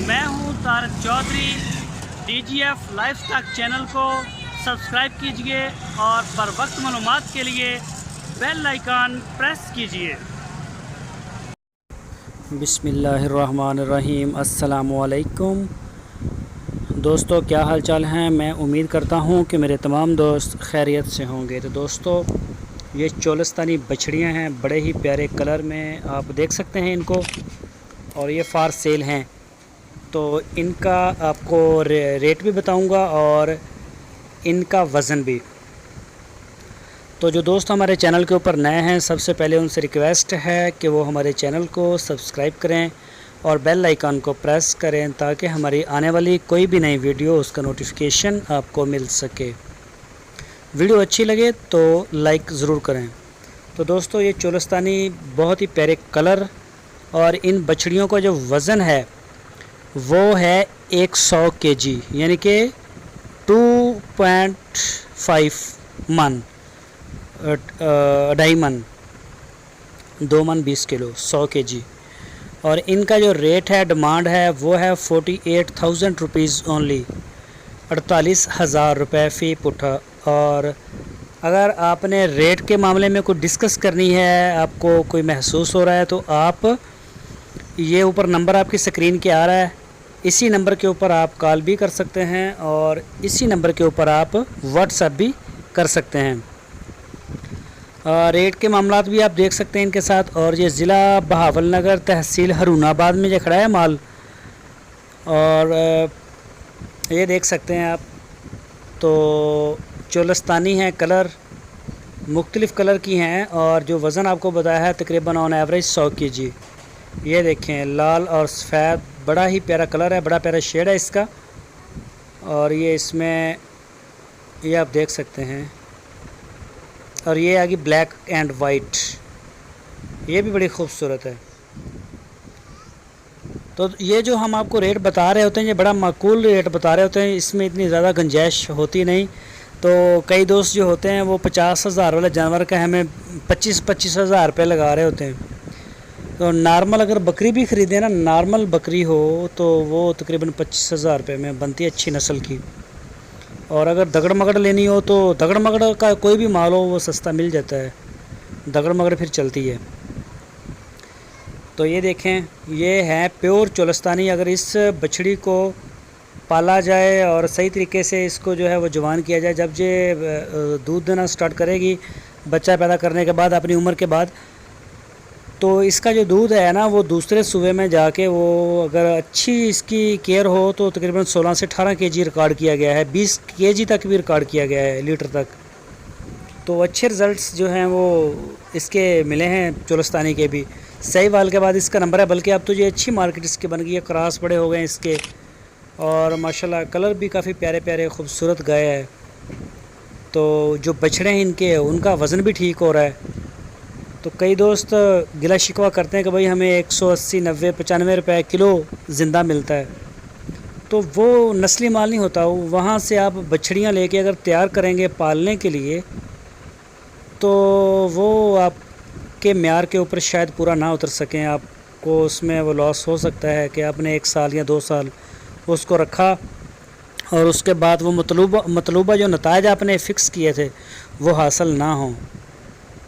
मैं हूं Tarak Chaudhary. DGF life stock channel को सब्सक्राइब कीजिए और बर वक्त मालूमात के लिए बेल आइकन प्रेस कीजिए। बिस्मिल्लाहिर्रहमानिर्रहीम। अस्सलामुअलैकुम दोस्तों, क्या हाल चाल हैं। मैं उम्मीद करता हूं कि मेरे तमाम दोस्त खैरियत से होंगे। तो दोस्तों, ये चोलस्तानी बछड़ियां हैं, बड़े ही प्यारे कलर में आप देख सकते हैं इनको, और ये फार सेल हैं। तो इनका आपको रेट भी बताऊंगा और इनका वज़न भी। तो जो दोस्त हमारे चैनल के ऊपर नए हैं, सबसे पहले उनसे रिक्वेस्ट है कि वो हमारे चैनल को सब्सक्राइब करें और बेल आइकन को प्रेस करें ताकि हमारी आने वाली कोई भी नई वीडियो उसका नोटिफिकेशन आपको मिल सके। वीडियो अच्छी लगे तो लाइक ज़रूर करें। तो दोस्तों, ये चोलस्तानी बहुत ही प्यारे कलर, और इन बछड़ियों का जो वज़न है वो है 100 kg, यानी कि 2.5 मन, 2.5 मन, 2 मन 20 किलो, 100 kg। और इनका जो रेट है, डिमांड है, वो है 48,000 रुपीज़ ओनली, 48,000 रुपये फ़ी पुट्ठा। और अगर आपने रेट के मामले में कोई डिस्कस करनी है, आपको कोई महसूस हो रहा है, तो आप ये ऊपर नंबर आपकी स्क्रीन के आ रहा है, इसी नंबर के ऊपर आप कॉल भी कर सकते हैं और इसी नंबर के ऊपर आप व्हाट्सएप भी कर सकते हैं। रेट के मामलात भी आप देख सकते हैं इनके साथ। और ये ज़िला बहावलनगर, तहसील हरुनाबाद में जो खड़ा है माल, और ये देख सकते हैं आप। तो चोलस्तानी है, कलर मुख्तलिफ़ कलर की हैं, और जो वज़न आपको बताया है तकरीबन ऑन एवरेज 100 kg। ये देखें, लाल और सफ़ेद, बड़ा ही प्यारा कलर है, बड़ा प्यारा शेड है इसका। और ये इसमें ये आप देख सकते हैं, और ये आगे ब्लैक एंड वाइट, ये भी बड़ी खूबसूरत है। तो ये जो हम आपको रेट बता रहे होते हैं, ये बड़ा माकूल रेट बता रहे होते हैं, इसमें इतनी ज़्यादा गुंजाइश होती नहीं। तो कई दोस्त जो होते हैं वो 50,000 वाले जानवर का हमें 25-25 हज़ार रुपये लगा रहे होते हैं। तो नॉर्मल अगर बकरी भी ख़रीदे ना, नॉर्मल बकरी हो, तो वो तकरीबन 25,000 रुपये में बनती है, अच्छी नस्ल की। और अगर दगड़ मगड़ लेनी हो तो दगड़ मगड़ का कोई भी माल हो वो सस्ता मिल जाता है, दगड़ मगड़ फिर चलती है। तो ये देखें, ये है प्योर चोलस्तानी। अगर इस बछड़ी को पाला जाए और सही तरीके से इसको जो है वो जवान किया जाए, जब ये दूध देना स्टार्ट करेगी बच्चा पैदा करने के बाद, अपनी उम्र के बाद, तो इसका जो दूध है ना, वो दूसरे सूबे में जाके, वो अगर अच्छी इसकी केयर हो तो तकरीबन 16 से 18 kg रिकॉर्ड किया गया है, 20 kg तक भी रिकॉर्ड किया गया है, लीटर तक। तो अच्छे रिज़ल्ट्स जो हैं वो इसके मिले हैं चोलस्तानी के भी। सही वाल के बाद इसका नंबर है, बल्कि अब तो ये अच्छी मार्केट इसके बन गई है, क्रॉस बड़े हो गए इसके, और माशाल्लाह कलर भी काफ़ी प्यारे प्यारे खूबसूरत गए हैं। तो जो बछड़े हैं इनके, उनका वज़न भी ठीक हो रहा है। तो कई दोस्त गिला शिकवा करते हैं कि भाई हमें 180, 90, 95 रुपये किलो ज़िंदा मिलता है। तो वो नस्ली माल नहीं होता। वहाँ से आप बछड़ियाँ लेके अगर तैयार करेंगे पालने के लिए, तो वो आपके म्यार के ऊपर शायद पूरा ना उतर सकें, आपको उसमें वो लॉस हो सकता है कि आपने 1 साल या 2 साल उसको रखा और उसके बाद वो मतलूबा जो नताइज आपने फ़िक्स किए थे वो हासिल ना हों।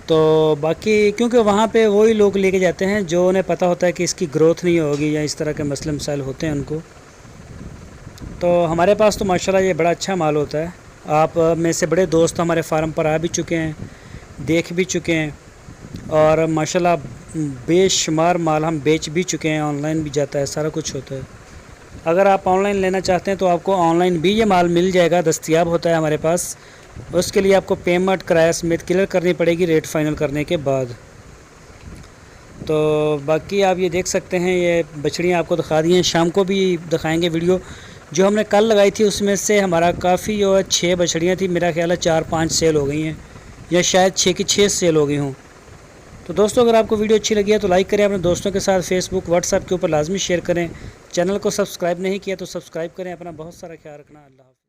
तो बाकी क्योंकि वहाँ पे वही लोग लेके जाते हैं जो उन्हें पता होता है कि इसकी ग्रोथ नहीं होगी या इस तरह के मसले मसाइल होते हैं उनको। तो हमारे पास तो माशाल्लाह ये बड़ा अच्छा माल होता है। आप में से बड़े दोस्त हमारे फार्म पर आ भी चुके हैं, देख भी चुके हैं, और माशाल्लाह बेशुमार माल हम बेच भी चुके हैं, ऑनलाइन भी जाता है, सारा कुछ होता है। अगर आप ऑनलाइन लेना चाहते हैं तो आपको ऑनलाइन भी ये माल मिल जाएगा, दस्तयाब होता है हमारे पास। उसके लिए आपको पेमेंट किराया समेत क्लियर करनी पड़ेगी रेट फाइनल करने के बाद। तो बाकी आप ये देख सकते हैं, ये बछड़ियाँ आपको दिखा दी हैं, शाम को भी दिखाएंगे वीडियो। जो हमने कल लगाई थी उसमें से हमारा काफ़ी जो है 6 बछड़ियाँ थी, मेरा ख्याल है 4-5 सेल हो गई हैं, या शायद 6 की 6 सेल हो गई हों। तो दोस्तों, अगर आपको वीडियो अच्छी लगी है तो लाइक करें, अपने दोस्तों के साथ फेसबुक व्हाट्सएप के ऊपर लाजमी शेयर करें। चैनल को सब्सक्राइब नहीं किया तो सब्सक्राइब करें। अपना बहुत सारा ख्याल रखना। अल्लाह हाफ़िज़।